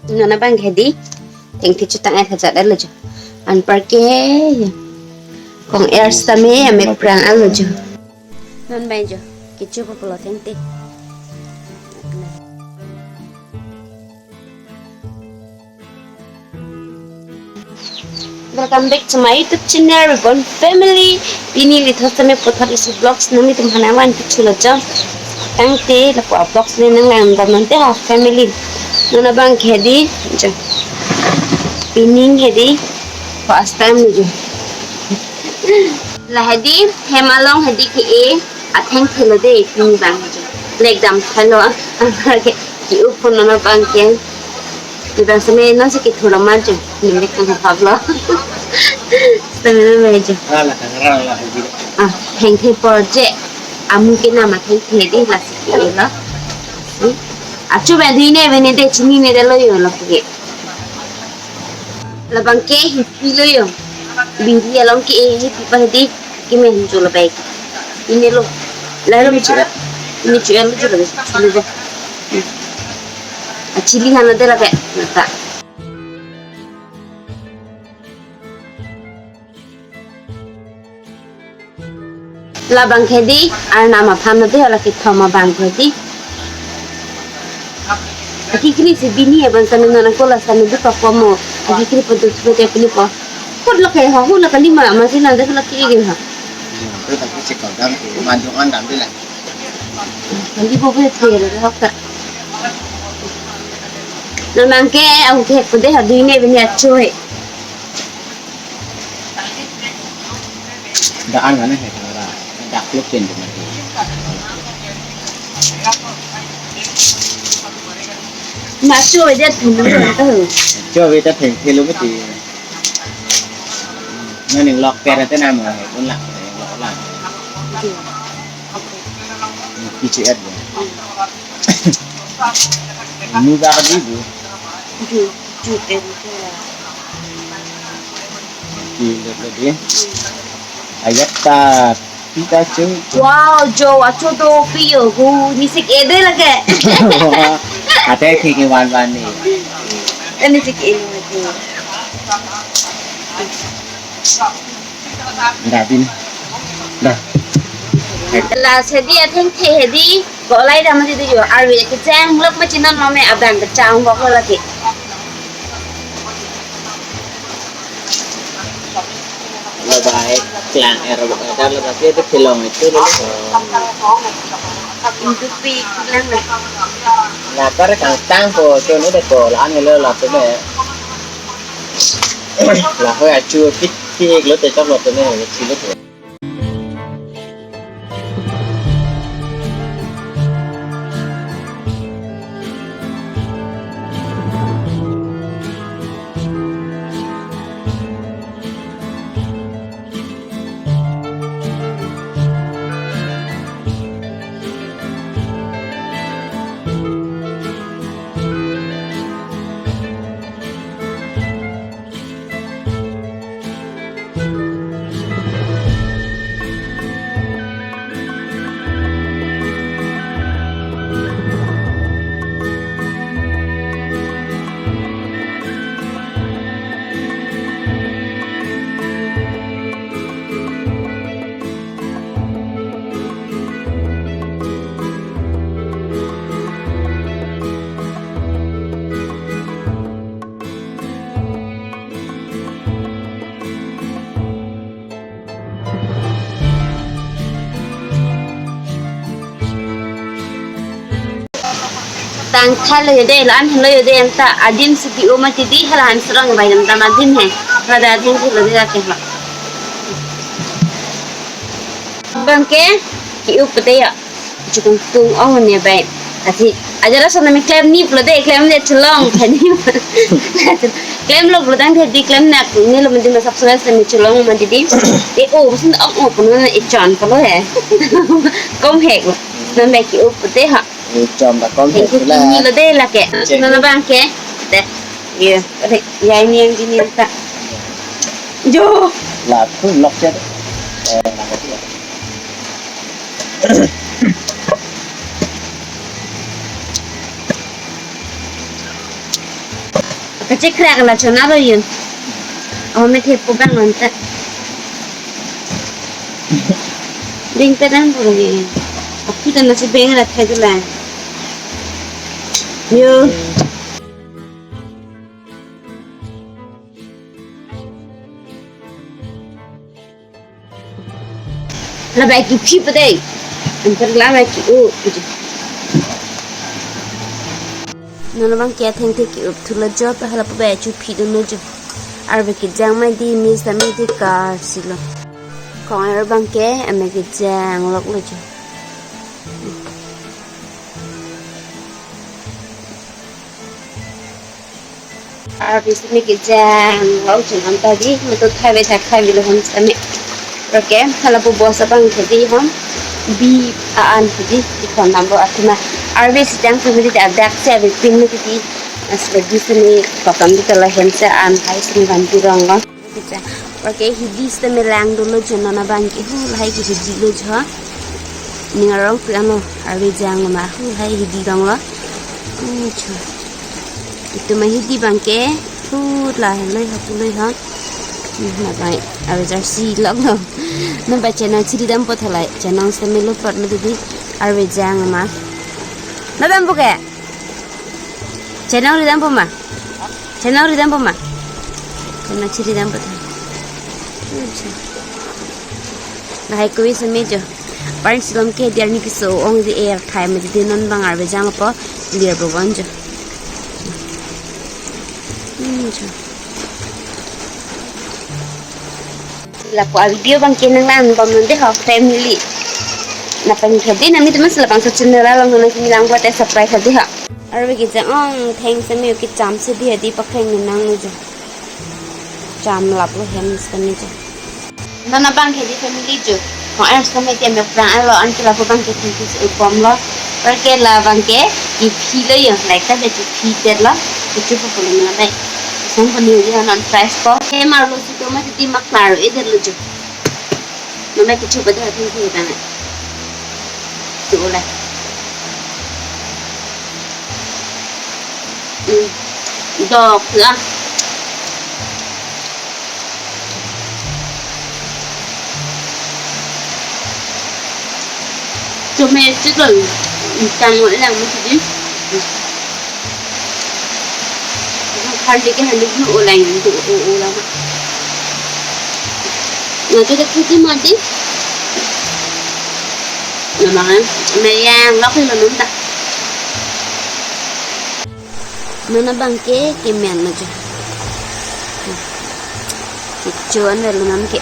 Nona bang hedi teng ti chu tang ai thaja dal ju an parke kong air stame ame prang al ju non bai ju kichu ko polo teng ti. Welcome back to my YouTube channel Reborn Family. Ini lihat kami potong isi vlogs nami tumhana wan kichu laja tang ti la po vlogs le nang lam dam nante ha family nona bang hedi ju pining hedi first time ju la hedi hemalong hedi ki e atheng thelo de pini bang ju leg dam thalo amage ki upon nona bang ke Kita semai nasi kita orang macam ni mereka nak pablo. Semai macam. Ah, hang project. Mungkin nama hang di lah sikit lah. Acu benda ini benda deh cini ni dah loyo lah pergi. Labang ke hippie loyo. Bingki alam ke hippie pada kime hijau lah baik. Ini lo, lalu macam ini cuci lo juga boleh. Chili hana de la ke nata la bang khedi ar nama pham de la ke thama bang khedi akikri se bini e ban sanen na ko la sanen de pa mo akikri podo podo apni pa kod la ke ha hu la kalima ma sina de la ke ge ha tôi tập cái cầu đâm thì man dùng ăn đâm đi lại đi vô về thuê rồi học cả nó mang cái ông thiệt của đấy là đi này bên nhà chơi đã ăn cái này là đặt lúc tiền của mình mà chơi rất thú rồi chơi với ta thì lúc thì nó đừng lọt kẹt ra tới nào mà con lặng lọt lặng đi chơi ăn nu ra cái gì Jujur thì là đi ayat ta kita chơi wow Jo acho to pio hu ni sik ede la ke ada khi van van này ni sik ede đã tin đã la sedi atheng the hedi go lai da ma di yo arwi ke chang lok ma chinan ma me adan ka chang go ko la ke là bài làng era đó là cái kilometer đó untuk pi lang na là có cái tăng của cho nó để cổ là anh là cái này là hơi chưa cái lúc tới trong luật này là chỉ lúc tang khal le de lan le de anta adim siki o ma ti di halan serang bai dam tam adim he rada thing le de ke ha bang ke ki up te ya chukung tung ong ne bai asi ajara sana mi claim ni plo de claim de chlong khani claim lo plo dang the di claim na ni lo mandi ma subscribe se mi chlong ma di di e o sun ong o pun na e chan ko lo he kom he nan bai ki up te ha chồng bà con thì là như là đây là kẻ nó bang kẻ đây yeah có thể dài niên đi niên ta vô là cứ lọc chết cái chiếc rạc là cho nó rồi mới thiệp của bạn lần ta đinh tới đang rồi khi ta nó sẽ bé là thay cái là như là bài kịp khi vào đây anh phải làm bài kịp nó bang kia theng thek kịp thula job hay là bài chụp phim nó chụp ar về cái trang mai đi miss là mai đi car xí lo còn ở bang kia em cái trang lọc lo chụp ar về xem cái trang lọc chụp anh ta đi mà tôi thay về là không xem okay kalau buat sabang jadi ham bi aan jadi di kon number atma arbe sidang family da dak se be pin ni jadi asle di sini pakam di kala hensa an hai sini ganti ranga kita okay hidi ste melang dulu jona bang ki hu hai ki hidi lo jha ningarong piano arbe jang ma hu hai hidi rang lo itu mah hidi bang ke hu lah loi ha mà vậy ở giờ xì lắm rồi nên bà channel chỉ đi đâm bột lại channel sẽ mình lúc phật mới đi ở về giang mà nó đâm bột kẹ channel đi đâm bột mà channel chỉ đi đâm bột là hai quý sẽ mấy giờ bạn sẽ làm cái điều này cái số ông đi air time mà đi non bằng ở về giang là clear bột vẫn chưa là qua video bang kenang lan bang nanti hok family na pang khadi nami teman selapang sa channel la lang nang kimilang buat subscribe khadi ha arbe ki jang ong thanks me ki cham se di hadi pakheng nang nu jo cham lap lo hem skani jo nana bang khadi family jo ko ar samai te me prang lo an kila ko bang ke thi se kom lo par ke la bang ke ki phi lo yo like ta be phi te lo ki chu ko lo na dai không có nhiều gì hơn fresh có em mà lúc tôi mới đi mặc nào rồi ít được chứ mà mấy cái chụp ở đây thì bạn này chụp lại đỏ nữa chụp mẹ chứ rồi càng mỗi lần mới chỉ hal dikit hal dulu ulang untuk ulang. Nah kita cuci mati. Namanya meyang lóc lên nướng ta. Mana bangke kemian aja. Cuan dari lunan ke.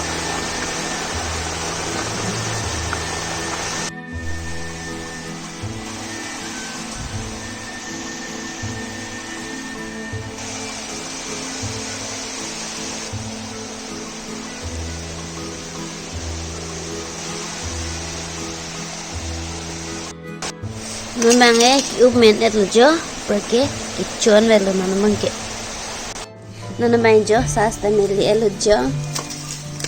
Memang umen itu jo pergi kicuan lalu mana mangke nana main jo sasta meli elu jo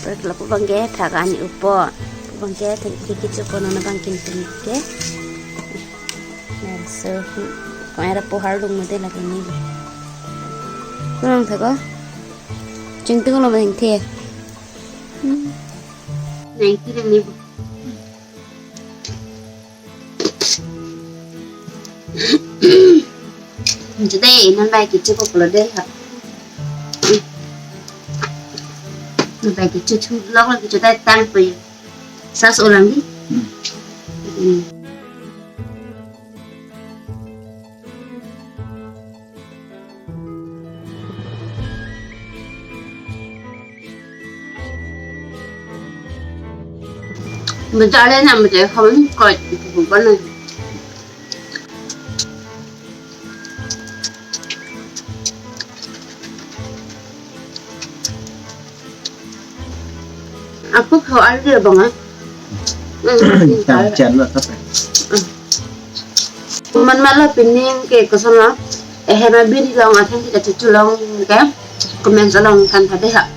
pergi lapu bangke thagani upo bangke tadi kicu ko nana bangkin ke so kau ada pohar dong mete lagi ni kurang thago jengtu ko lo bang the naik kiri ni chúng ta nên bài cái chữ bọc là đây hả? Nên bài cái chữ thu lóc là cái chúng ta tăng về sao số làm đi? Mình cho lên làm mình sẽ không coi cũng có này. Aku kau ada bang ah? Jangan lah tapi. Man malah pening ke kesana. Hema bini long akan kita cucu long ke? Komen salong kan pada hak.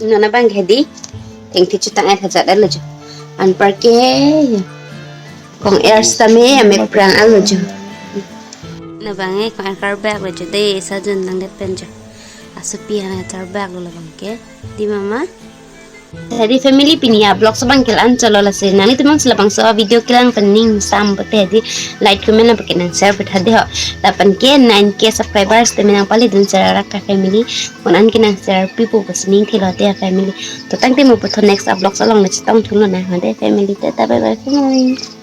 Nana bang hedi, tengok cucu tangan saja dah leju. an parke kong air stame ame prang alo jo na bange ko air bag lo jo de sa jun nang de pen jo asupi ana tar bag lo bangke di mama tadi family pinia blog sabang kilan chalo la se nani tumang selapang so video kilang pening sam bote di like comment na pakin share bet hade ho 8k 9k subscribers te minang pali dun share ka family onan kinang share people pasning thilo te family to tang te mo potho next vlog salong na chitong thulo na hade family te ta bye bye family